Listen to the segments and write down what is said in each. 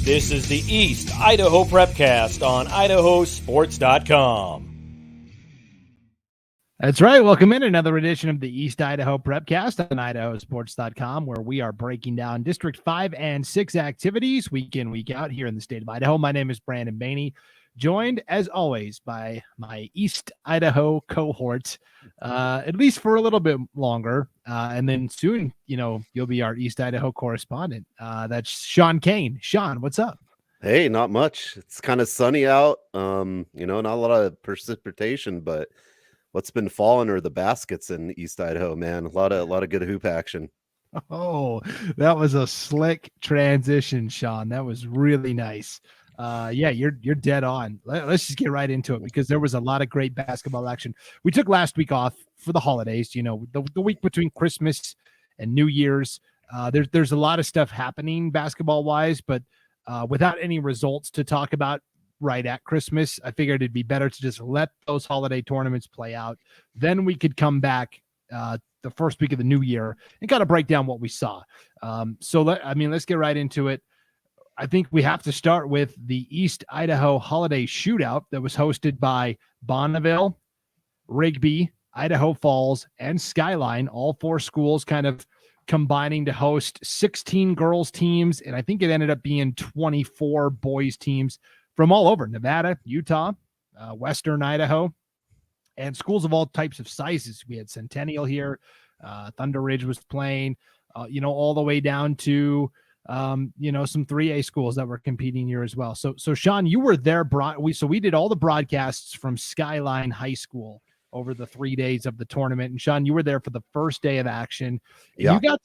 This is the East Idaho Prepcast on IdahoSports.com. That's right. Welcome in another edition of the East Idaho Prepcast on IdahoSports.com, where we are breaking down District 5 and 6 activities week in, week out here in the state of Idaho. My name is Brandon Baney, joined as always by my East Idaho cohort, at least for a little bit longer. And then soon, you'll be our East Idaho correspondent. That's Sean Kane. Sean, what's up? Hey, not much. It's kind of sunny out. Not a lot of precipitation, but what's been falling are the baskets in East Idaho, man. A lot of good hoop action. Oh, that was a slick transition, Sean. That was really nice. Yeah, you're dead on. Let's just get right into it because there was a lot of great basketball action. We took last week off for the holidays, the week between Christmas and New Year's. There's a lot of stuff happening basketball wise, but without any results to talk about right at Christmas, I figured it'd be better to just let those holiday tournaments play out. Then we could come back the first week of the new year and kind of break down what we saw. Let's get right into it. I think we have to start with the East Idaho Holiday Shootout that was hosted by Bonneville, Rigby, Idaho Falls, and Skyline, all four schools kind of combining to host 16 girls teams. And I think it ended up being 24 boys teams from all over Nevada, Utah, Western Idaho, and schools of all types of sizes. We had Centennial here. Thunder Ridge was playing, all the way down to, some 3A schools that were competing here as well. So Sean, you were there. We did all the broadcasts from Skyline High School over the 3 days of the tournament. And Sean, you were there for the first day of action. Yeah. You got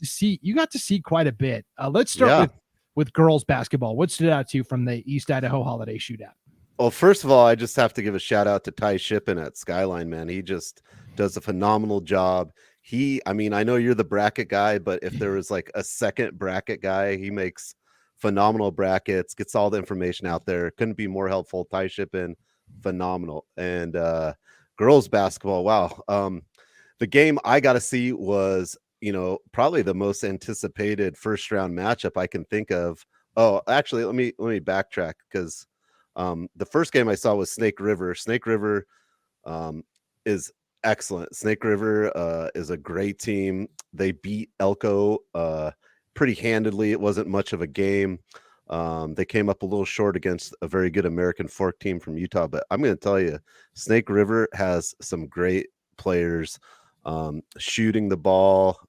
to see quite a bit. Let's start with girls basketball. What stood out to you from the East Idaho Holiday Shootout? Well, first of all, I just have to give a shout out to Ty Shippen at Skyline, man. He just does a phenomenal job. I know you're the bracket guy, but if there was like a second bracket guy, he makes phenomenal brackets, gets all the information out there. Couldn't be more helpful. Ty Shippen, phenomenal. And girls basketball, wow. The game I got to see was, probably the most anticipated first round matchup I can think of. Oh, actually, let me backtrack because the first game I saw was Snake River. Snake River is excellent. Snake River is a great team. They beat Elko pretty handedly. It wasn't much of a game. They came up a little short against a very good American Fork team from Utah. But I'm going to tell you, Snake River has some great players shooting the ball.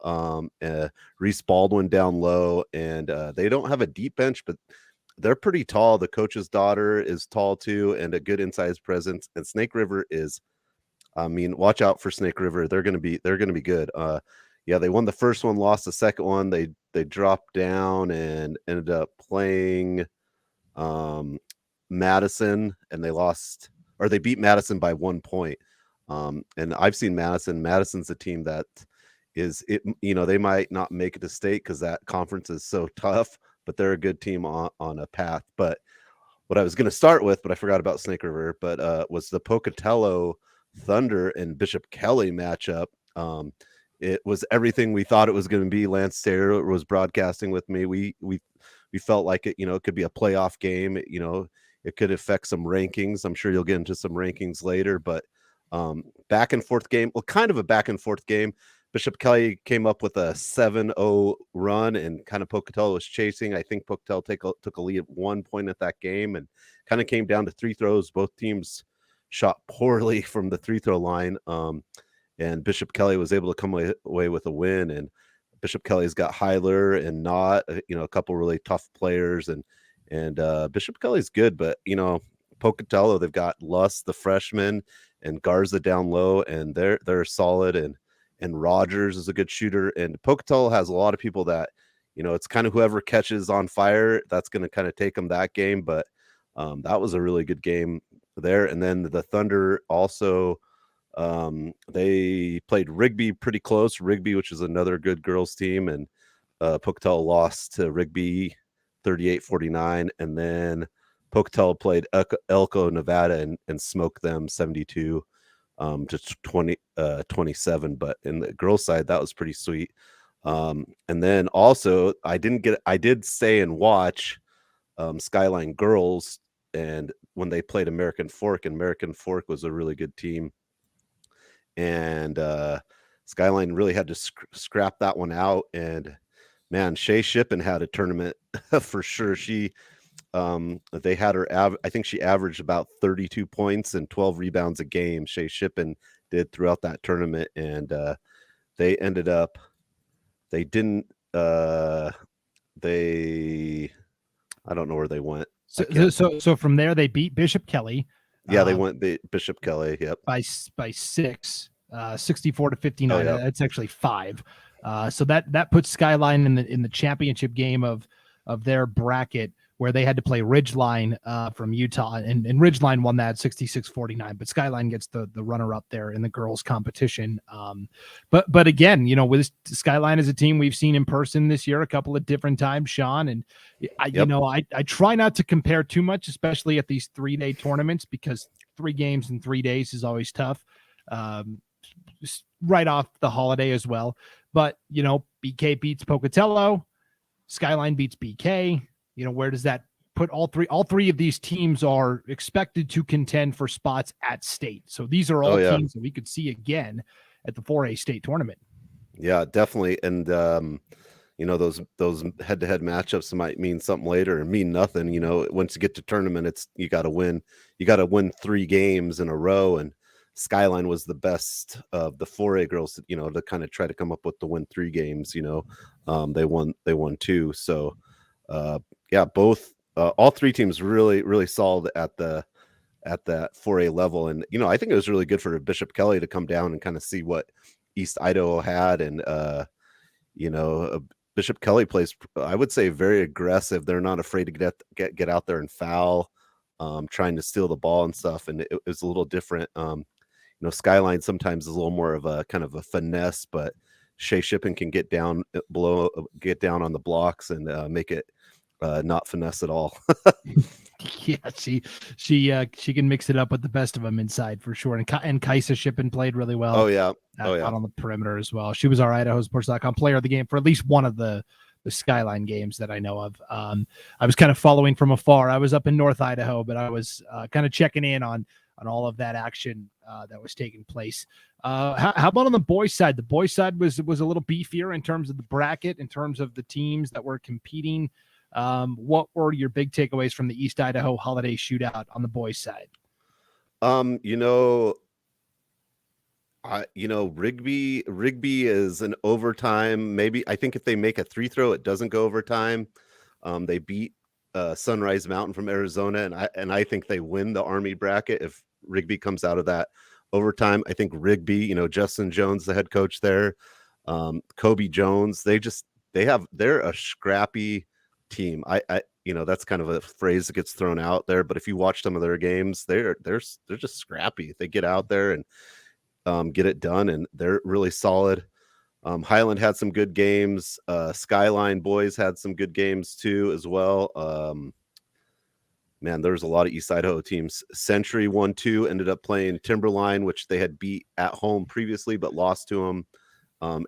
Reese Baldwin down low, and they don't have a deep bench, but they're pretty tall. The coach's daughter is tall too, and a good inside presence. And Snake River is, watch out for Snake River. They're going to be good. They won the first one, lost the second one. They dropped down and ended up playing Madison, and they beat Madison by 1 point. And I've seen Madison. Madison's a team that they might not make it to state because that conference is so tough, but they're a good team on a path. But what I was going to start with, but I forgot about Snake River, but was the Pocatello Thunder and Bishop Kelly matchup. It was everything we thought it was going to be. Lance Taylor was broadcasting with me. We felt like it, it could be a playoff game. It could affect some rankings. I'm sure you'll get into some rankings later, but back and forth game. Well, kind of a back and forth game. Bishop Kelly came up with a 7-0 run, and kind of Pocatello was chasing. I think Pocatello took a lead at 1 point at that game, and kind of came down to free throws. Both teams shot poorly from the free throw line, and Bishop Kelly was able to come away with a win. And Bishop Kelly's got Hyler and Knott, a couple really tough players, and Bishop Kelly's good, but Pocatello, they've got Luss, the freshman, and Garza down low, and they're solid, and Rogers is a good shooter. And Pocatello has a lot of people that, it's kind of whoever catches on fire, that's going to kind of take them that game. But that was a really good game there. And then the Thunder also, they played Rigby pretty close. Rigby, which is another good girls team, and Pocatello lost to Rigby 38-49. And then Pocatello played Elko, Nevada, and smoked them 72 to 27. But in the girls' side, that was pretty sweet. And then also, I did stay and watch Skyline girls, and when they played American Fork, and American Fork was a really good team, and Skyline really had to scrap that one out. And man, Shippen had a tournament for sure. They had her I think she averaged about 32 points and 12 rebounds a game. Shippen did throughout that tournament, and they ended up they didn't they I don't know where they went. So from there they beat Bishop Kelly. Yeah, they went Bishop Kelly. Yep. By 6, 64-59. Oh, yeah. That's actually 5. So that puts Skyline in the championship game of their bracket, where they had to play Ridgeline from Utah, and Ridgeline won that 66-49. But Skyline gets the runner up there in the girls competition. But again, with Skyline as a team we've seen in person this year a couple of different times, Sean, and I try not to compare too much, especially at these 3-day tournaments, because 3 games in 3 days is always tough. Right off the holiday as well. But BK beats Pocatello, Skyline beats BK. Where does that put all three? All 3 of these teams are expected to contend for spots at state. So these are all teams that we could see again at the 4A state tournament. Yeah, definitely. And those head-to-head matchups might mean something later and mean nothing. Once you get to tournament, you got to win. You got to win 3 games in a row, and Skyline was the best of the 4A girls, to kind of try to come up with the win 3 games. They won 2. So all 3 teams really solid at that 4A level. And I think it was really good for Bishop Kelly to come down and kind of see what East Idaho had. And Bishop Kelly plays, I would say, very aggressive. They're not afraid to get out there and foul, trying to steal the ball and stuff. And it was a little different. Skyline sometimes is a little more of a kind of a finesse, but Shippen can get down on the blocks and make it not finesse at all. Yeah, she can mix it up with the best of them inside for sure. And Kaisa Shippen played really well. Oh yeah, out on the perimeter as well. She was our IdahoSports.com player of the game for at least one of the Skyline games that I know of. I was kind of following from afar. I was up in North Idaho, but I was kind of checking in on all of that action that was taking place. How about on the boys' side? The boys' side was a little beefier in terms of the bracket, in terms of the teams that were competing. What were your big takeaways from the East Idaho Holiday Shootout on the boys' side? Rigby is an overtime. Maybe I think if they make a 3 throw, it doesn't go overtime. They beat Sunrise Mountain from Arizona, and I think they win the Army bracket if Rigby comes out of that overtime. I think Rigby, Justin Jones, the head coach there, Kobe Jones, they're a scrappy team. I that's kind of a phrase that gets thrown out there, but if you watch some of their games, they're just scrappy. They get out there and get it done, and they're really solid. Highland had some good games. Skyline boys had some good games too as well. There's a lot of East Idaho teams. Century 1-2 ended up playing Timberline, which they had beat at home previously, but lost to them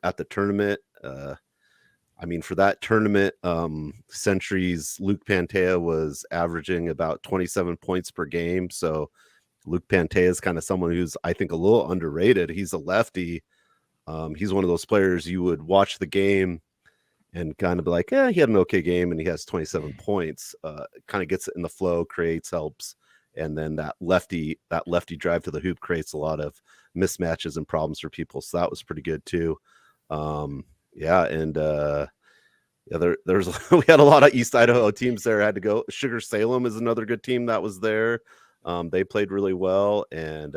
at the tournament. For that tournament, Century's Luke Pantea was averaging about 27 points per game. So Luke Pantea is kind of someone who's, I think, a little underrated. He's a lefty. He's one of those players you would watch the game and kind of be like, he had an okay game, and he has 27 points. Kind of gets it in the flow, creates, helps, and then that lefty drive to the hoop creates a lot of mismatches and problems for people. So that was pretty good too. There's we had a lot of East Idaho teams there. Had to go. Sugar Salem is another good team that was there. They played really well, and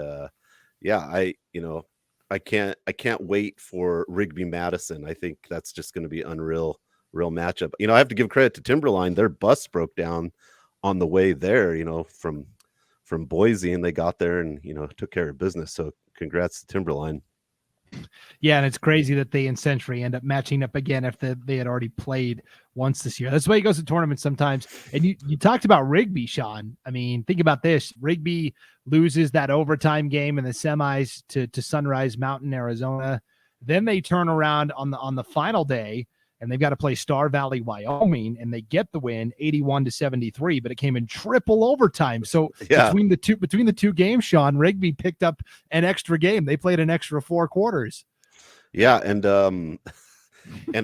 I can't wait for Rigby Madison. I think that's just going to be real matchup. I have to give credit to Timberline. Their bus broke down on the way there, from Boise, and they got there and, took care of business. So congrats to Timberline. Yeah, and it's crazy that they and Century end up matching up again after they had already played once this year. That's the way it goes to tournaments sometimes. And you talked about Rigby, Sean. Think about this. Rigby loses that overtime game in the semis to Sunrise Mountain, Arizona. Then they turn around on the final day and they've got to play Star Valley, Wyoming, and they get the win 81-73, but it came in triple overtime. So between the two games, Sean, Rigby picked up an extra game. They played an extra 4 quarters. Yeah, and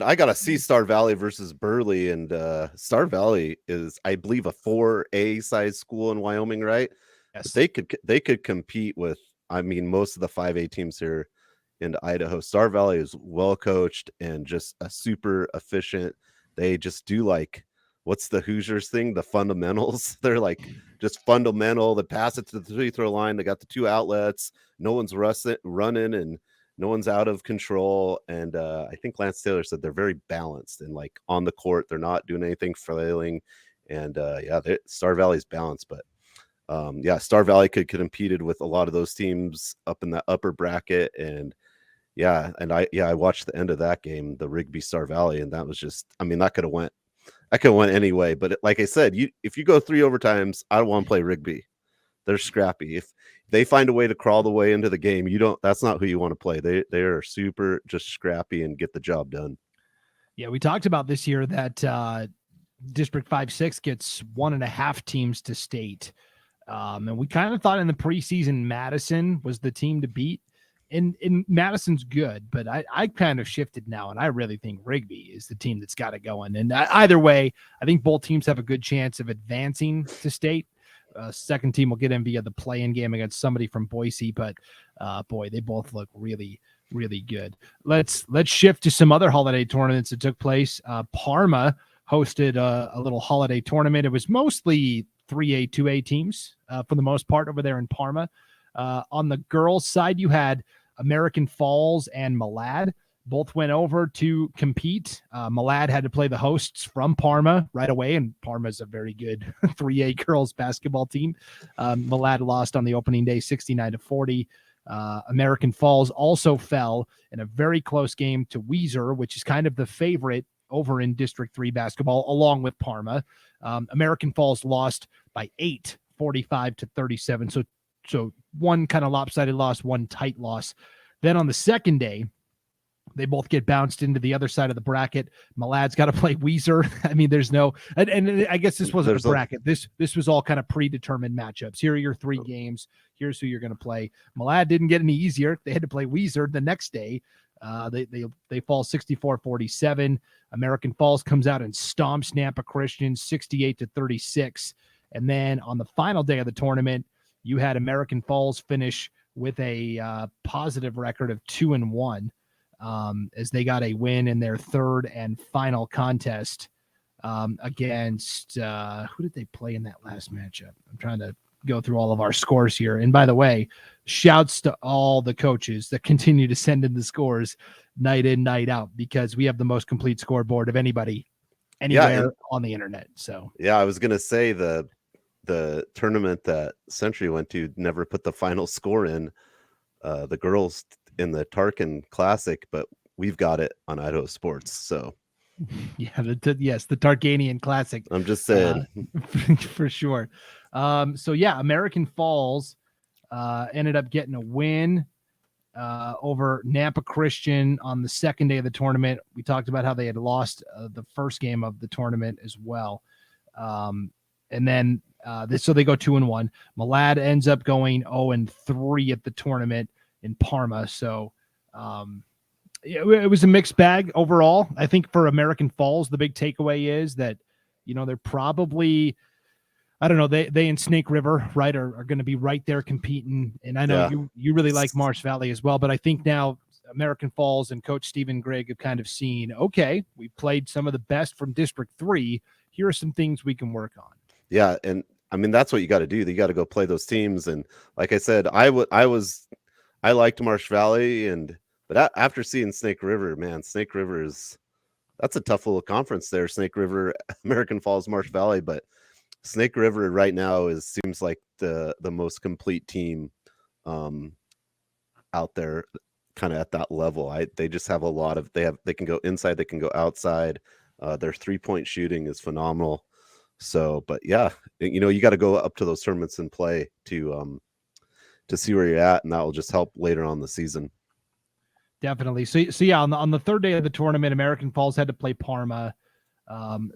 I got to see Star Valley versus Burley, and Star Valley is, I believe, a 4A size school in Wyoming, right? Yes. But they could compete with, I mean, most of the 5A teams here in Idaho. Star Valley is well coached and just a super efficient. They just do, like, what's the Hoosiers thing? The fundamentals. They're like just fundamental. They pass it to the 3-throw line. They got the 2 outlets. No one's running, and no one's out of control. And I think Lance Taylor said they're very balanced, and like on the court, they're not doing anything flailing. And Star Valley's balanced, but Star Valley could competed with a lot of those teams up in the upper bracket. And I watched the end of that game, the Rigby Star Valley, and that was just, I mean, that could have went anyway. But like I said, if you go 3 overtimes, I don't want to play Rigby. They're scrappy. If they find a way to crawl the way into the game, that's not who you want to play. They are super just scrappy and get the job done. Yeah, we talked about this year that District 5-6 gets 1.5 teams to state. And we kind of thought in the preseason Madison was the team to beat. And Madison's good, but I kind of shifted now, and I really think Rigby is the team that's got it going. And either way, I think both teams have a good chance of advancing to state. Second team will get in via the play-in game against somebody from Boise, but boy, they both look really, really good. Let's shift to some other holiday tournaments that took place. Parma hosted a little holiday tournament. It was mostly 3A, 2A teams for the most part over there in Parma. On the girls' side, you had American Falls and Malad. Both went over to compete. Malad had to play the hosts from Parma right away, and Parma's a very good 3A girls basketball team. Malad lost on the opening day 69-40. American Falls also fell in a very close game to Weiser, which is kind of the favorite over in District 3 basketball, along with Parma. American Falls lost by 8, 45-37. So one kind of lopsided loss, one tight loss. Then on the second day, they both get bounced into the other side of the bracket. Malad's got to play Weiser. I mean, there's no, and I guess this wasn't a bracket. This was all kind of predetermined matchups. Here are your 3 games. Here's who you're going to play. Malad didn't get any easier. They had to play Weiser the next day. They fall 64-47. American Falls comes out and stomps Nampa Christian 68-36. And then on the final day of the tournament, you had American Falls finish with a positive record of 2-1. As they got a win in their third and final contest against who did they play in that last matchup? I'm trying to go through all of our scores here. And by the way, shouts to all the coaches that continue to send in the scores night in, night out, because we have the most complete scoreboard of anybody anywhere on the internet. So I was gonna say the tournament that Century went to never put the final score in. The girls in the Tarkin Classic, but we've got it on Idaho Sports. So yeah, the Tarkanian Classic. I'm just saying for sure. American Falls ended up getting a win over Nampa Christian on the second day of the tournament. We talked about how they had lost the first game of the tournament as well. And then so they go 2-1. Malad ends up going 0-3 at the tournament in Parma. So it was a mixed bag overall. I think for American Falls, the big takeaway is that, they're probably, I don't know, they in Snake River, right, are going to be right there competing. And I know you really like Marsh Valley as well, but I think now American Falls and Coach Stephen Grigg have kind of seen, okay, we played some of the best from District 3. Here are some things we can work on. Yeah, and I mean, that's what you got to do. You got to go play those teams. And like I said, I liked Marsh Valley, but after seeing Snake River, man, Snake River that's a tough little conference there. Snake River, American Falls, Marsh Valley, but Snake River right now seems like the most complete team out there, kind of at that level. They just have a lot of they can go inside, they can go outside. Their 3-point shooting is phenomenal. So, but yeah, you got to go up to those tournaments and play to see where you're at, and that will just help later on the season. Definitely. So yeah, on the third day of the tournament, American Falls had to play Parma.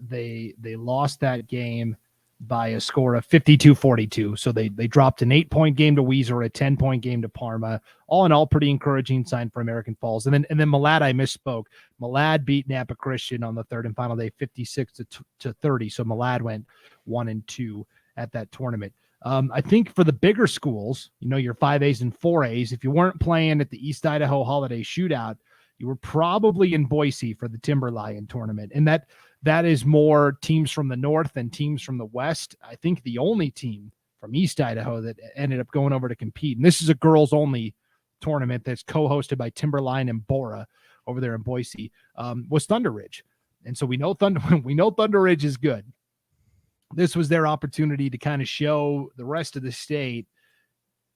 They lost that game by a score of 52-42. So they dropped an 8-point game to Weezer, a 10-point game to Parma. All in all, pretty encouraging sign for American Falls. And then Malad, I misspoke. Malad beat Napa Christian on the third and final day, 56-30. So Malad went 1-2 at that tournament. I think for the bigger schools, your 5As and 4As, if you weren't playing at the East Idaho Holiday Shootout, you were probably in Boise for the Timberlion tournament. And that is more teams from the north than teams from the west. I think the only team from East Idaho that ended up going over to compete, and this is a girls only tournament that's co-hosted by Timberline and Bora over there in Boise, was Thunder Ridge. And so we know Thunder Ridge is good. This was their opportunity to kind of show the rest of the state,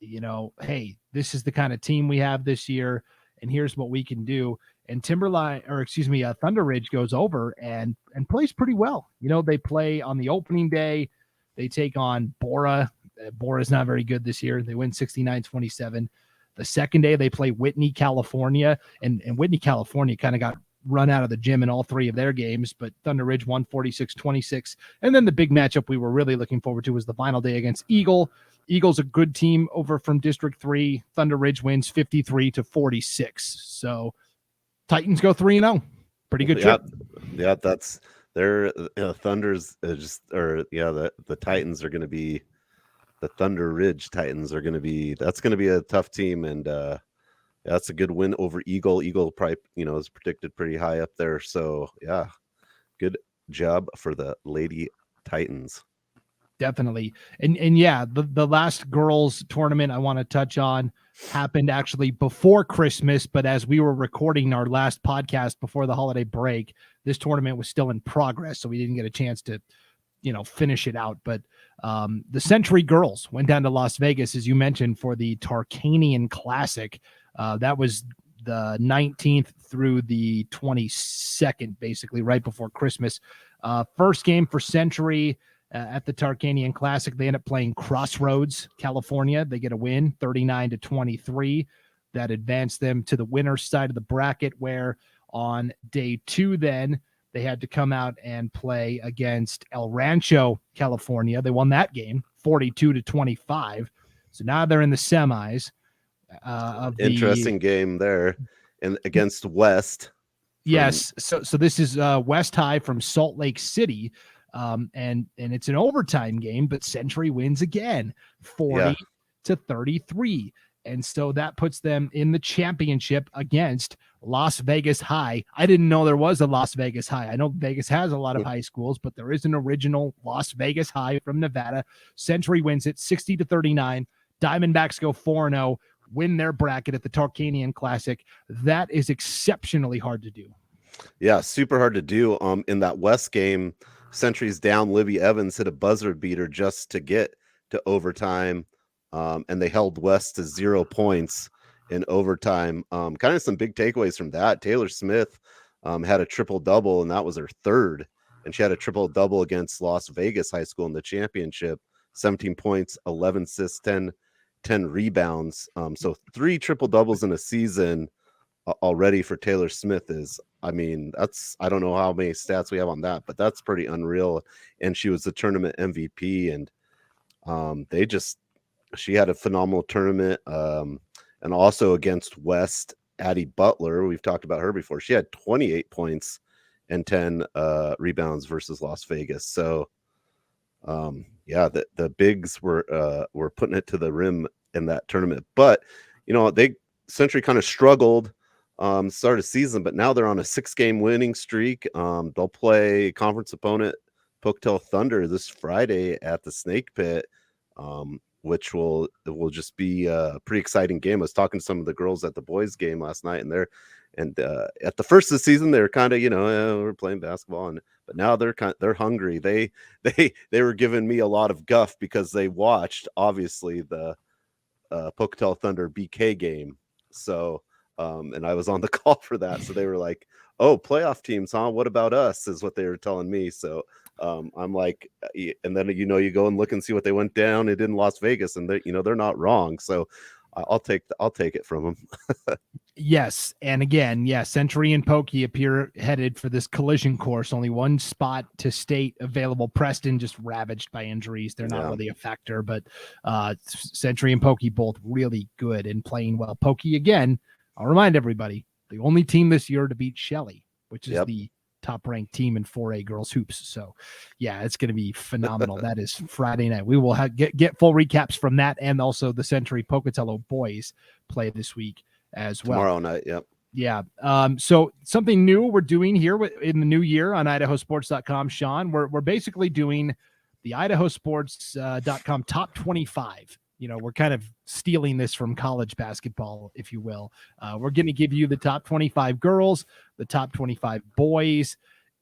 hey, this is the kind of team we have this year, and here's what we can do. And Thunder Ridge goes over and plays pretty well. They play on the opening day. They take on Bora. Bora's not very good this year. They win 69-27. The second day they play Whitney, California, and Whitney, California kind of got run out of the gym in all three of their games, but Thunder Ridge won 46-26. And then the big matchup we were really looking forward to was the final day against Eagle. Eagle's a good team over from District 3. Thunder Ridge wins 53-46. So Titans go 3-0. Pretty good trip. Yeah, that's their Thunder's the Titans are going to be the Thunder Ridge Titans are going to be a tough team, and that's a good win over Eagle. Eagle probably, is predicted pretty high up there. So, yeah, good job for the Lady Titans. Definitely. And yeah, the last girls tournament I want to touch on happened actually before Christmas, but as we were recording our last podcast before the holiday break, this tournament was still in progress, so we didn't get a chance to, finish it out. But the Century girls went down to Las Vegas, as you mentioned, for the Tarkanian Classic. That was the 19th through the 22nd, basically right before Christmas. First game for Century at the Tarkanian Classic. They end up playing Crossroads, California. They get a win, 39-23. That advanced them to the winner's side of the bracket, where on day 2 then they had to come out and play against El Rancho, California. They won that game, 42-25. So now they're in the semis. Interesting game there, and against West. Yes, so this is West High from Salt Lake City, and it's an overtime game, but Century wins again, 40-33, and so that puts them in the championship against Las Vegas High. I didn't know there was a Las Vegas High. I know Vegas has a lot of high schools, but there is an original Las Vegas High from Nevada. Century wins it 60-39. Diamondbacks go 4-0. Win their bracket at the Tarkanian Classic. That is exceptionally hard to do. Yeah, super hard to do. In that West game, Century's down. Libby Evans hit a buzzer beater just to get to overtime, and they held West to 0 points in overtime. Kind of some big takeaways from that. Taylor Smith had a triple-double, and that was her third. And she had a triple-double against Las Vegas High School in the championship. 17 points, 11 assists, 10 rebounds. So 3 triple doubles in a season already for Taylor Smith is, I don't know how many stats we have on that, but that's pretty unreal. And she was the tournament MVP, and she had a phenomenal tournament. And also against West, Addie Butler, we've talked about her before. She had 28 points and 10 rebounds versus Las Vegas. So the bigs were putting it to the rim in that tournament, but Century kind of struggled start of season, but now they're on a 6-game winning streak. They'll play conference opponent Pocatello Thunder this Friday at the Snake Pit, which will just be a pretty exciting game. I was talking to some of the girls at the boys game last night, and at the first of the season they were kind of we're playing basketball, but now they're hungry. They were giving me a lot of guff because they watched obviously the Pocatello Thunder BK game. So and I was on the call for that, so they were like, "Oh, playoff teams, huh? What about us?" is what they were telling me. So I'm like, and then you go and look and see what they went down. It in Las Vegas, and they're not wrong. So I'll take it from them. Yes, and again, Century and Pokey appear headed for this collision course. Only one spot to state available. Preston just ravaged by injuries. They're not really a factor, but Century and Pokey both really good and playing well. Pokey, again, I'll remind everybody, the only team this year to beat Shelley, which is the top-ranked team in 4A girls hoops. So, yeah, it's going to be phenomenal. That is Friday night. We will get full recaps from that, and also the Century Pocatello boys play this week as well. Tomorrow night, yep. Yeah. So something new we're doing here in the new year on IdahoSports.com, Sean. We're basically doing the IdahoSports.com top 25. We're kind of stealing this from college basketball, if you will. We're going to give you the top 25 girls, the top 25 boys,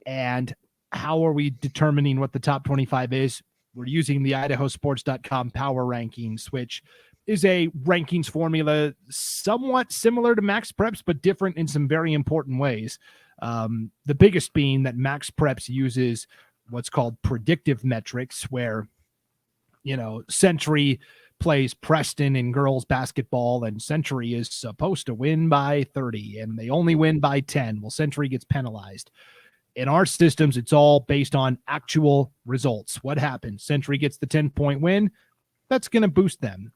and how are we determining what the top 25 is? We're using the IdahoSports.com power rankings, which is a rankings formula somewhat similar to Max Preps, but different in some very important ways. The biggest being that Max Preps uses what's called predictive metrics, where, Century plays Preston in girls basketball, and Century is supposed to win by 30, and they only win by 10. Well, Century gets penalized. In our systems, it's all based on actual results. What happens? Century gets the 10-point win. That's going to boost them.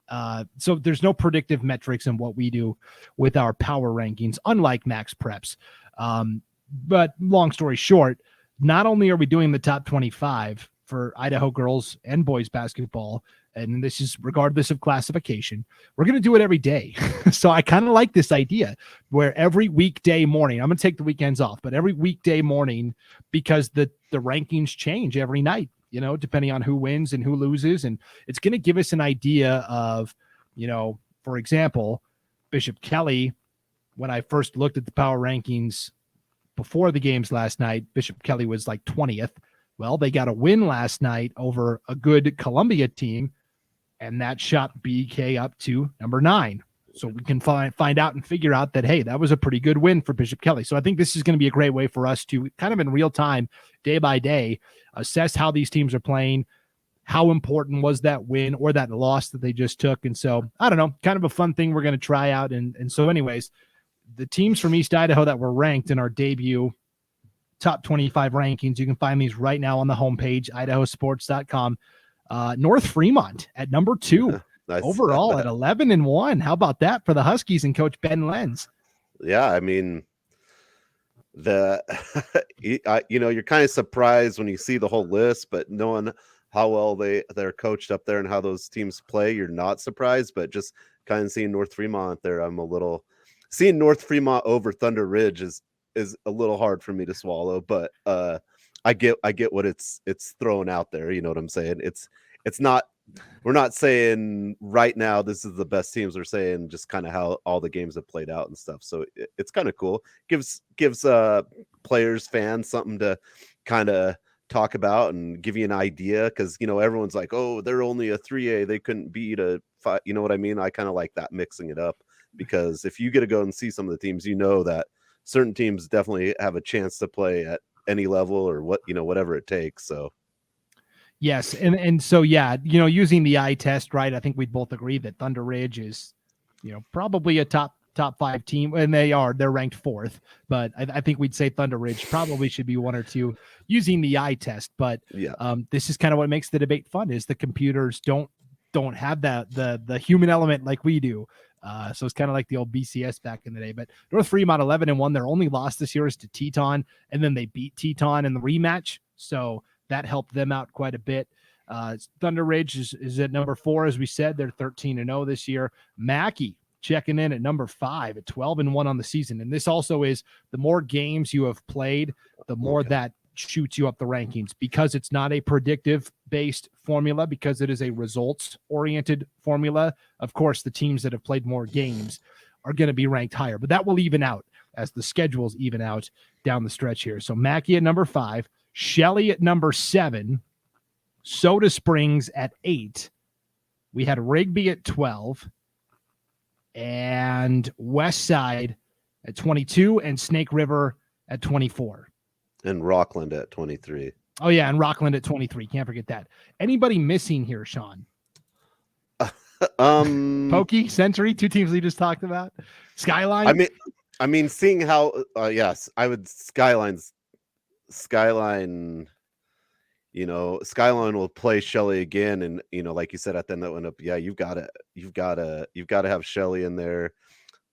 So there's no predictive metrics in what we do with our power rankings, unlike Max Preps. But long story short, not only are we doing the top 25 for Idaho girls and boys basketball, and this is regardless of classification, we're going to do it every day. So I kind of like this idea where every weekday morning, I'm going to take the weekends off, but every weekday morning, because the rankings change every night, depending on who wins and who loses. And it's going to give us an idea of, for example, Bishop Kelly, when I first looked at the power rankings before the games last night, Bishop Kelly was like 20th. Well, they got a win last night over a good Columbia team, and that shot BK up to number 9. So we can find out and figure out that, hey, that was a pretty good win for Bishop Kelly. So I think this is going to be a great way for us to kind of in real time, day by day, assess how these teams are playing, how important was that win or that loss that they just took. And so, I don't know, kind of a fun thing we're going to try out. And so anyways, the teams from East Idaho that were ranked in our debut top 25 rankings, you can find these right now on the homepage, IdahoSports.com. North Fremont at number 2. Nice. Overall at 11-1. How about that for the Huskies and Coach Ben Lenz? Yeah, I mean, you're kind of surprised when you see the whole list, but knowing how well they're coached up there and how those teams play, you're not surprised. But just kind of seeing North Fremont there, seeing North Fremont over Thunder Ridge is a little hard for me to swallow. But I get what it's throwing out there. You know what I'm saying? It's not. We're not saying right now this is the best teams. We're saying just kind of how all the games have played out and stuff. So it's kind of cool. Gives players, fans something to kind of talk about and give you an idea, because everyone's like, oh, they're only a 3A, they couldn't beat a 5. You know what I mean? I kind of like that, mixing it up, because if you get to go and see some of the teams, that certain teams definitely have a chance to play at any level or whatever it takes. So. Yes. And so, using the eye test, right, I think we'd both agree that Thunder Ridge is, probably a top 5 team, and they're ranked 4th, but I think we'd say Thunder Ridge probably should be 1 or 2 using the eye test. But this is kind of what makes the debate fun, is the computers don't have the human element like we do. So it's kind of like the old BCS back in the day. But North Fremont 11-1, their only loss this year is to Teton, and then they beat Teton in the rematch. So that helped them out quite a bit. Thunder Ridge is at number 4, as we said. They're 13-0 this year. Mackey checking in at number 5 at 12-1 on the season. And this also is, the more games you have played, the more that shoots you up the rankings, because it's not a predictive-based formula, because it is a results-oriented formula. Of course, the teams that have played more games are going to be ranked higher, but that will even out as the schedules even out down the stretch here. So Mackey at number 5. Shelley at number 7, Soda Springs at 8. We had Rigby at 12, and Westside at 22, and Snake River at 24. And Rockland at 23. Oh, yeah, and Rockland at 23. Can't forget that. Anybody missing here, Sean? Pokey, Century, two teams we just talked about. Skyline. I mean, seeing how yes, I would Skyline. Skyline will play Shelley again, and like you said at the end that went up. Yeah, you've got to have Shelley in there.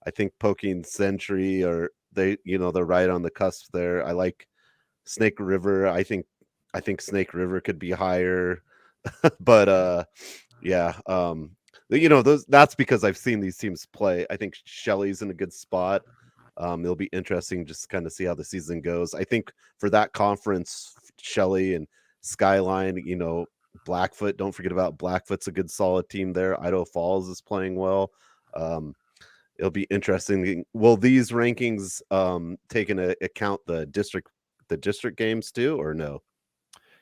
I think Pokey and Century are they're right on the cusp there. I like Snake River. I think Snake River could be higher, but yeah. That's because I've seen these teams play. I think Shelley's in a good spot. It'll be interesting just to kind of see how the season goes. I think for that conference, Shelley and Skyline, Blackfoot, don't forget about Blackfoot's a good solid team there. Idaho Falls is playing well. It'll be interesting. Will these rankings take into account the district games too, or no?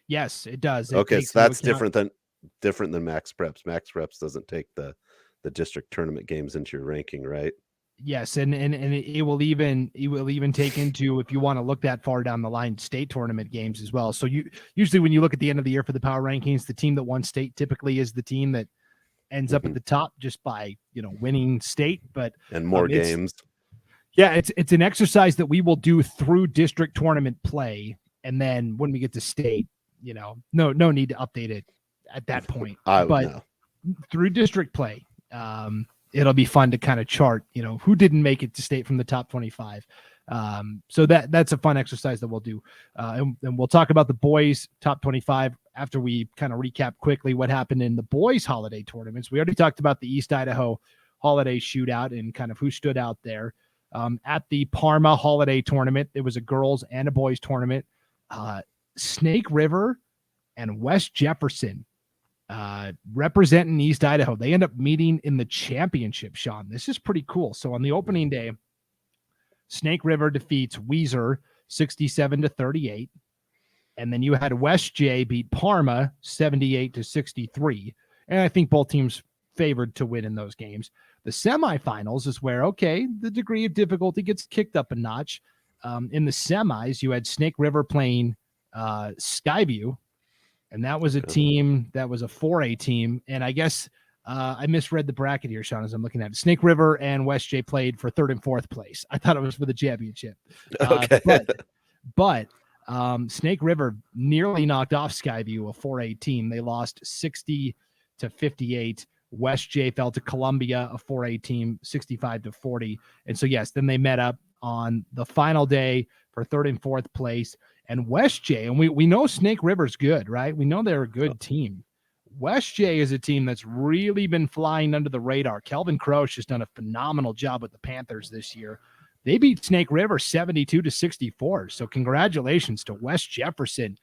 Yes, it does. Okay, so that's different than Max Preps. Max Preps doesn't take the district tournament games into your ranking, right? Yes, and it will even take into, if you want to look that far down the line, state tournament games as well. So usually when you look at the end of the year for the power rankings, the team that won state typically is the team that ends up at the top just by winning state, and more games. Yeah, it's an exercise that we will do through district tournament play, and then when we get to state, no need to update it at that point. But through district play, it'll be fun to kind of chart, who didn't make it to state from the top 25. So that's a fun exercise that we'll do. And we'll talk about the boys top 25 after we kind of recap quickly what happened in the boys holiday tournaments. We already talked about the East Idaho holiday shootout and kind of who stood out there. At the Parma holiday tournament, it was a girls and a boys tournament. Snake River and West Jefferson representing East Idaho. They end up meeting in the championship, Sean. This is pretty cool. So on the opening day, Snake River defeats Weiser 67-38. And then you had West J beat Parma 78-63. And I think both teams favored to win in those games. The semifinals is where, the degree of difficulty gets kicked up a notch. In the semis, you had Snake River playing Skyview. And that was a team that was a 4A team. And I guess I misread the bracket here, Sean, as I'm looking at it. Snake River and West J played for 3rd and 4th place. I thought it was for the championship. But Snake River nearly knocked off Skyview, a 4A team. They lost 60-58. West J fell to Columbia, a 4A team, 65-40. And so, yes, then they met up on the final day for 3rd and 4th place. And West J, and we know Snake River's good, right? We know they're a good team. West J is a team that's really been flying under the radar. Kelvin Croce has done a phenomenal job with the Panthers this year. They beat Snake River 72-64. So congratulations to West Jefferson.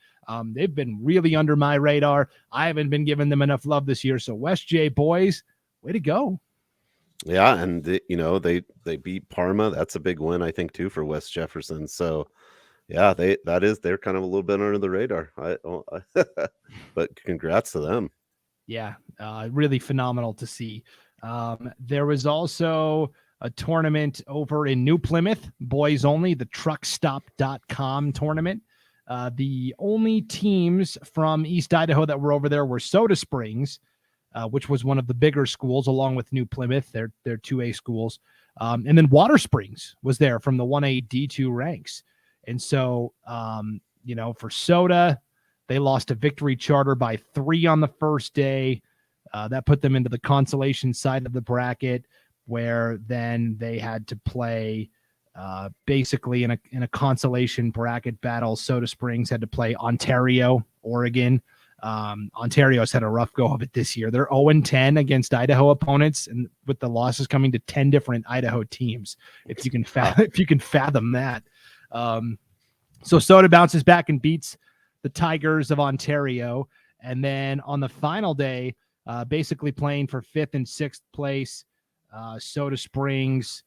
They've been really under my radar. I haven't been giving them enough love this year. So West J boys, way to go. Yeah, and they beat Parma. That's a big win, I think, too, for West Jefferson. So yeah, they're kind of a little bit under the radar. But congrats to them. Yeah, really phenomenal to see. There was also a tournament over in New Plymouth, boys only, the truckstop.com tournament. The only teams from East Idaho that were over there were Soda Springs, which was one of the bigger schools, along with New Plymouth. They're 2A schools. And then Water Springs was there from the 1A D2 ranks. And so, for Soda, they lost to Victory Charter by 3 on the first day. That put them into the consolation side of the bracket, where then they had to play basically in a consolation bracket battle. Soda Springs had to play Ontario, Oregon. Ontario's had a rough go of it this year. They're 0-10 against Idaho opponents, and with the losses coming to 10 different Idaho teams, if you can fathom that. So Soda bounces back and beats the Tigers of Ontario. And then on the final day, basically playing for 5th and 6th place, Soda Springs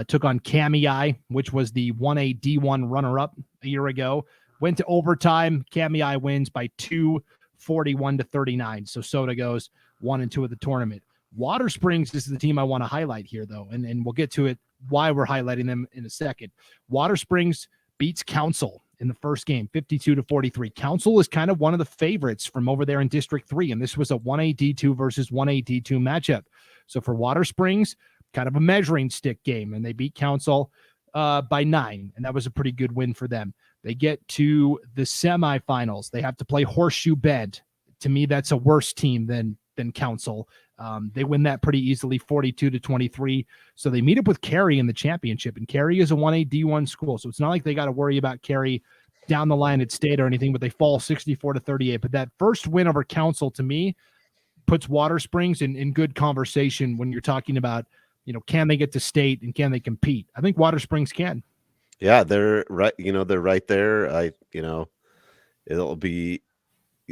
took on Kamei, which was the 1A D1 runner-up a year ago. Went to overtime. Kamei wins by 2, 41-39. So Soda goes 1-2 of the tournament. Water Springs is the team I want to highlight here, though, and we'll get to it, why we're highlighting them in a second. Water Springs beats Council in the first game, 52-43. Council is kind of one of the favorites from over there in District 3, and this was a 1A D2 versus 1A D2 matchup. So for Water Springs, kind of a measuring stick game, and they beat Council by 9, and that was a pretty good win for them. They get to the semifinals. They have to play Horseshoe Bend. To me, that's a worse team than Council. They win that pretty easily, 42-23. So they meet up with Cary in the championship, and Cary is a 1A D1 school, so it's not like they got to worry about Cary down the line at state or anything, but they fall 64-38. But that first win over Council, to me, puts Water Springs in good conversation when you're talking about, can they get to state and can they compete? I think Water Springs can. Yeah, they're right. They're right there. It'll be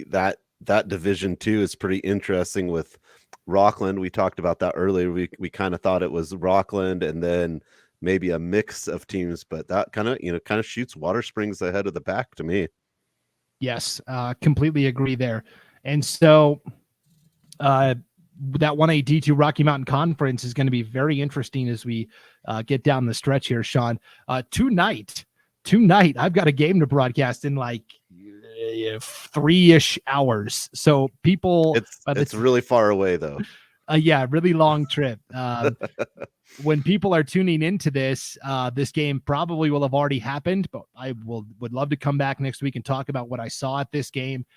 that Division 2 is pretty interesting with Rockland. We talked about that earlier. We kind of thought it was Rockland and then maybe a mix of teams, but that kind of shoots Water Springs ahead of the pack to me. Yes, completely agree there. And so that 1A D2 Rocky Mountain Conference is going to be very interesting as we get down the stretch here, Sean. Tonight, I've got a game to broadcast in like 3-ish hours. So people, it's really far away though. Yeah, really long trip. When people are tuning into this, this game probably will have already happened, but I would love to come back next week and talk about what I saw at this game.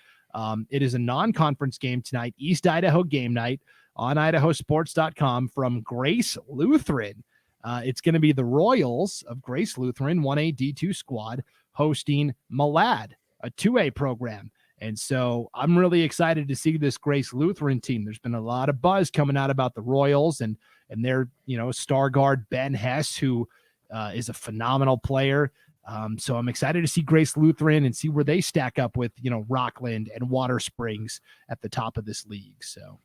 It is a non-conference game tonight, East Idaho game night on IdahoSports.com from Grace Lutheran. It's going to be the Royals of Grace Lutheran, 1A D2 squad, hosting Malad, a 2A program. And so I'm really excited to see this Grace Lutheran team. There's been a lot of buzz coming out about the Royals and their, star guard Ben Hess, who is a phenomenal player. So I'm excited to see Grace Lutheran and see where they stack up with, Rockland and Water Springs at the top of this league. So,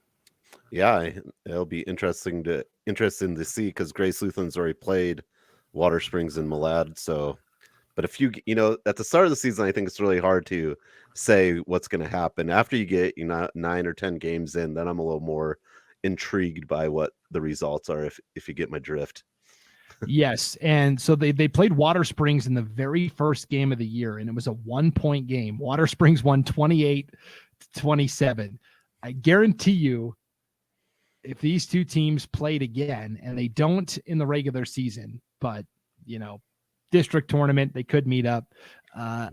yeah, it'll be interesting to see because Grace Lutheran's already played Water Springs and Malad. So, but if you at the start of the season, I think it's really hard to say what's going to happen after you get 9 or 10 games in. Then I'm a little more intrigued by what the results are. If you get my drift. Yes, and so they played Water Springs in the very first game of the year, and it was a 1-point game. Water Springs won 28-27. I guarantee you, if these two teams played again, and they don't in the regular season, but district tournament, they could meet up. I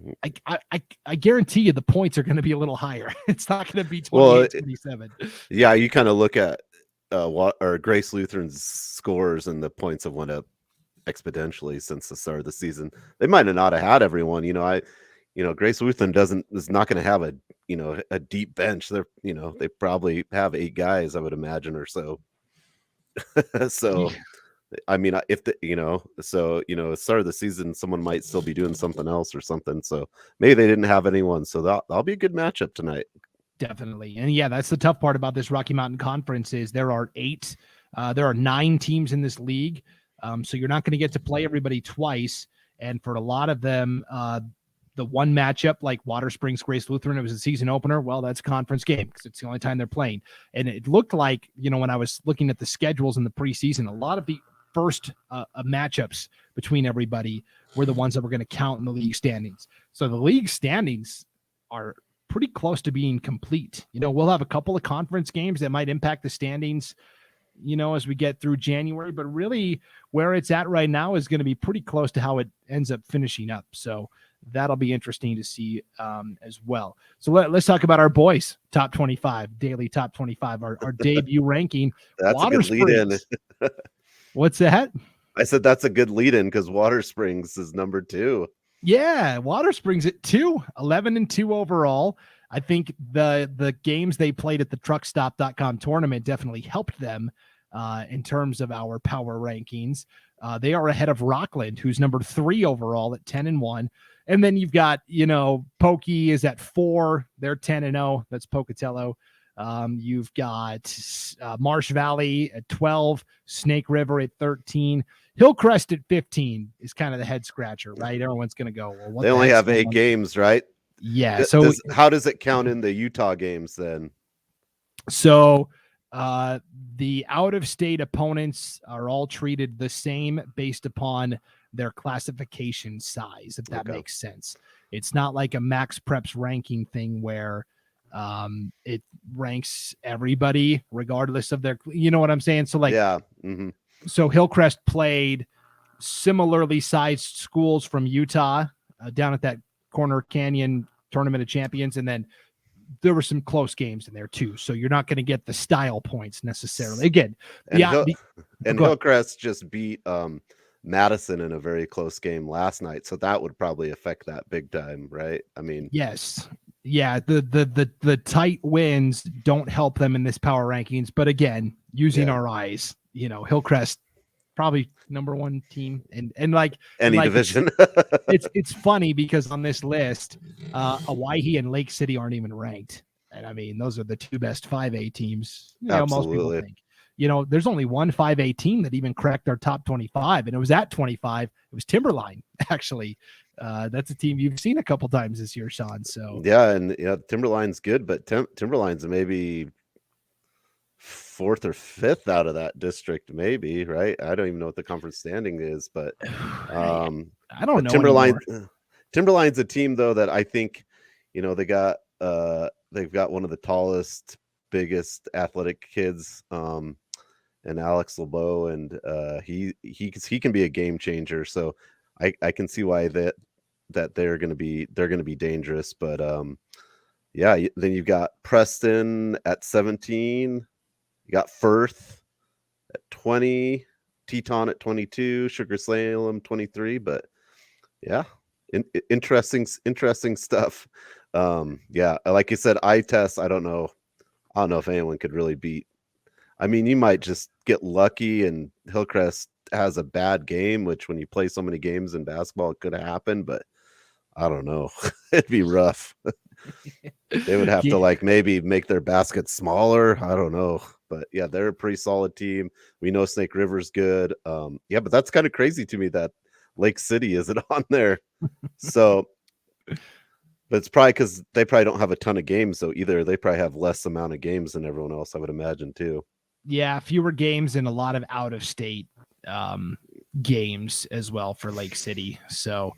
guarantee you the points are going to be a little higher. It's not going to be 28-27. Yeah, you kind of look at Grace Lutheran's scores, and the points have went up exponentially since the start of the season. They might not have had everyone. Grace Lutheran is not going to have a deep bench. They probably have 8 guys, I would imagine, or so. So, I mean, if the start of the season, someone might still be doing something else or something. So maybe they didn't have anyone. So that'll be a good matchup tonight. Definitely. And yeah, that's the tough part about this Rocky Mountain Conference is there are 9 teams in this league. So you're not going to get to play everybody twice. And for a lot of them, the one matchup like Water Springs, Grace Lutheran, it was a season opener. Well, that's a conference game because it's the only time they're playing. And it looked like, when I was looking at the schedules in the preseason, a lot of the first matchups between everybody were the ones that were going to count in the league standings. So the league standings are pretty close to being complete. We'll have a couple of conference games that might impact the standings, as we get through January, but really where it's at right now is going to be pretty close to how it ends up finishing up. So that'll be interesting to see as well. So let's talk about our boys, top 25, daily top 25, our debut ranking. That's Water a good lead in. What's that? I said that's a good lead in because Water Springs is number 2. Yeah, Water Springs at 2, 11-2 overall. I think the games they played at the truckstop.com tournament definitely helped them in terms of our power rankings. They are ahead of Rockland, who's number 3 overall at 10-1. And then you've got, Pokey is at 4. They're 10-0. That's Pocatello. You've got Marsh Valley at 12, Snake River at 13. Hillcrest at 15 is kind of the head scratcher, right? Everyone's going to go, well, what they only have 8 games, right? Yeah. So how does it count in the Utah games then? So the out-of-state opponents are all treated the same based upon their classification size, if that Okay. makes sense. It's not like a Max Preps ranking thing where it ranks everybody regardless of their, you know what I'm saying? So like, Yeah. Mm-hmm. so Hillcrest played similarly sized schools from Utah down at that Corner Canyon Tournament of Champions, and then there were some close games in there too. So you're not going to get the style points necessarily. Again, And go ahead. Hillcrest just beat Madison in a very close game last night, so that would probably affect that big time, right? I mean, Yes. Yeah, the tight wins don't help them in this power rankings, but again, using our eyes, you know, Hillcrest probably number one team, and like any division. it's funny because on this list, Hawaii and Lake City aren't even ranked. And I mean, those are the two best 5A teams. You know, most people Absolutely. think. You know, there's only one 5A team that even cracked our top 25, and it was at 25. It was Timberline, actually. That's a team you've seen a couple times this year, Sean. So Yeah, and Timberline's good, but Timberline's maybe fourth or fifth out of that district, maybe, right? I don't even know what the conference standing is, but I don't know Timberline. anymore. Timberline's a team though that I think, they've got one of the tallest, biggest athletic kids, and Alex LeBeau, and he can be a game changer. So I can see why that they're going to be dangerous. But yeah, then you've got Preston at 17. You got Firth at 20, Teton at 22, Sugar Salem 23. But yeah, interesting stuff. Yeah, like you said, eye test. I don't know if anyone could really beat. I mean, you might just get lucky, and Hillcrest has a bad game, which when you play so many games in basketball, it could happen. But I don't know. It'd be rough. They would have to like maybe make their basket smaller. I don't know. But yeah, they're a pretty solid team. We know Snake River's good. Yeah, but that's kind of crazy to me that Lake City isn't on there. So, but it's probably because they probably don't have a ton of games. So either they probably have less amount of games than everyone else, I would imagine too. Yeah, fewer games and a lot of out of state games as well for Lake City. So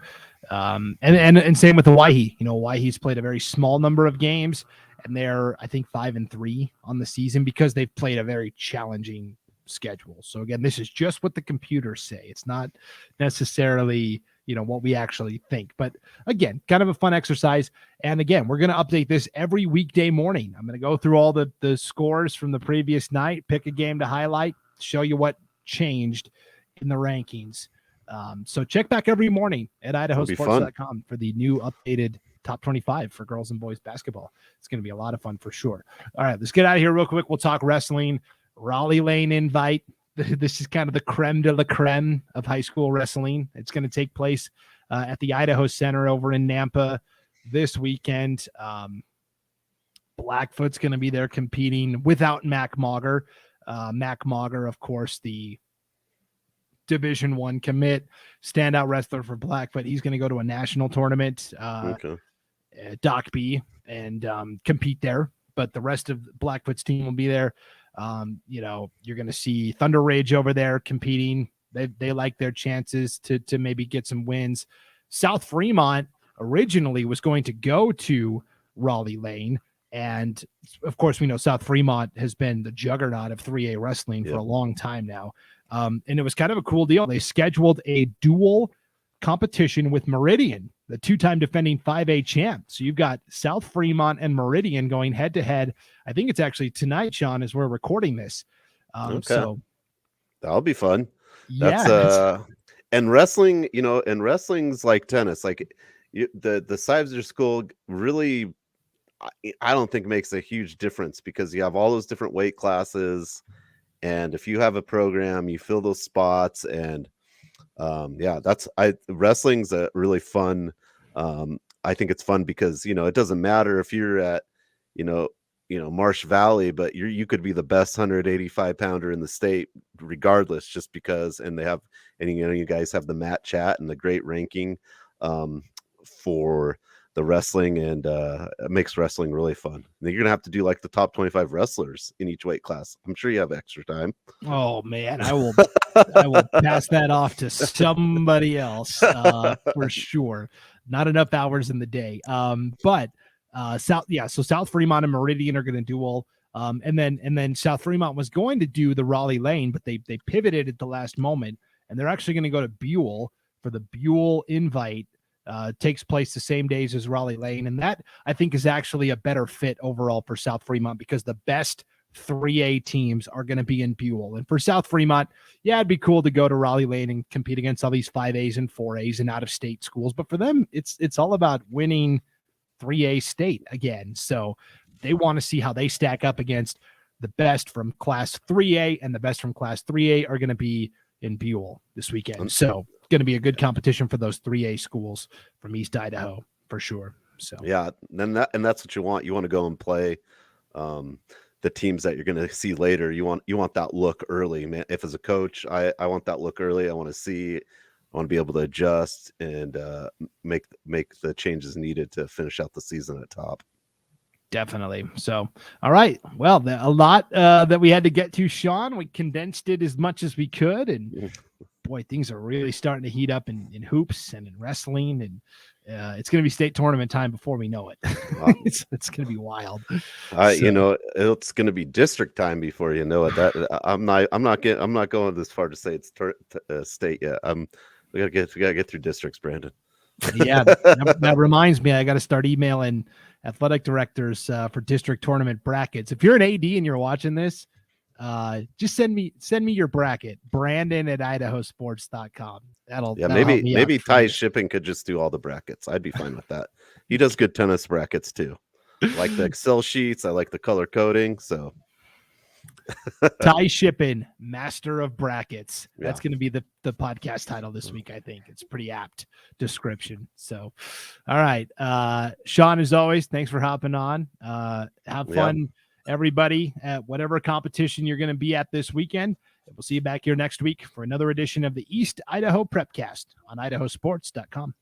and same with Hawaii. You know, Hawaii's played a very small number of games, and they're I think 5-3 on the season because they've played a very challenging schedule. So again, this is just what the computers say. It's not necessarily, you know, what we actually think. But again, kind of a fun exercise. And again, we're going to update this every weekday morning. I'm going to go through all the scores from the previous night, pick a game to highlight, show you what changed in the rankings. So check back every morning at IdahoSports.com for the new updated top 25 for girls and boys basketball. It's going to be a lot of fun for sure. All right, let's get out of here real quick. We'll talk wrestling. Raleigh Lane invite. This is kind of the creme de la creme of high school wrestling. It's going to take place at the Idaho Center over in Nampa this weekend. Blackfoot's going to be there competing without Mac Mauger. Mac Mauger, of course, the Division I commit, standout wrestler for Blackfoot. He's going to go to a national tournament, Doc B, and compete there. But the rest of Blackfoot's team will be there. You know, you're going to see Thunder Rage over there competing. They like their chances to maybe get some wins. South Fremont originally was going to go to Raleigh Lane. And of course, we know South Fremont has been the juggernaut of 3A wrestling for a long time now. And it was kind of a cool deal. They scheduled a dual competition with Meridian, the two-time defending 5A champ. So you've got South Fremont and Meridian going head-to-head. I think it's actually tonight, Sean, as we're recording this. So that'll be fun. Yeah. That's and wrestling, you know, and wrestling's like tennis. Like the size of your school really, I don't think makes a huge difference because you have all those different weight classes. And if you have a program, you fill those spots. And wrestling's a really fun. I think it's fun because, you know, it doesn't matter if you're at, you know, Marsh Valley, but you could be the best 185 pounder in the state regardless, just because, and you guys have the mat chat and the great ranking for wrestling, and it makes wrestling really fun. Then you're gonna have to do like the top 25 wrestlers in each weight class. I'm sure you have extra time. Oh man, I will pass that off to somebody else for sure. Not enough hours in the day. But so South Fremont and Meridian are going to duel. And then South Fremont was going to do the Raleigh Lane, but they pivoted at the last moment, and they're actually going to go to Buell for the Buell invite. Takes place the same days as Raleigh Lane, and that I think is actually a better fit overall for South Fremont because the best 3A teams are going to be in Buell. And for South Fremont, yeah, it'd be cool to go to Raleigh Lane and compete against all these 5As and 4As and out-of-state schools. But for them, it's all about winning 3A state again. So they want to see how they stack up against the best from Class 3A, and the best from Class 3A are going to be in Buell this weekend. So going to be a good competition for those 3A schools from East Idaho for sure. So yeah, and that's what you want. You want to go and play the teams that you're going to see later. You want that look early, man. If as a coach, I want that look early. I want to be able to adjust and make the changes needed to finish out the season at top. Definitely. So, all right. Well, a lot that we had to get to, Sean. We condensed it as much as we could, and boy, things are really starting to heat up in hoops and in wrestling, and it's going to be state tournament time before we know it. Wow. it's going to be wild. It's going to be district time before you know it. That I'm not going this far to say it's state yet. We gotta get through districts, Brandon. Yeah, that reminds me, I got to start emailing athletic directors for district tournament brackets. If you're an AD and you're watching this, just send me your bracket, Brandon at IdahoSports.com. That'll maybe Ty Shippen could just do all the brackets. I'd be fine with that. He does good tennis brackets too. I like the Excel sheets. I like the color coding. So Ty Shippen, master of brackets. That's going to be the podcast title this week. I think it's pretty apt description. So, all right. Sean, as always, thanks for hopping on. Have fun, everybody, at whatever competition you're going to be at this weekend. We'll see you back here next week for another edition of the East Idaho Prepcast on IdahoSports.com.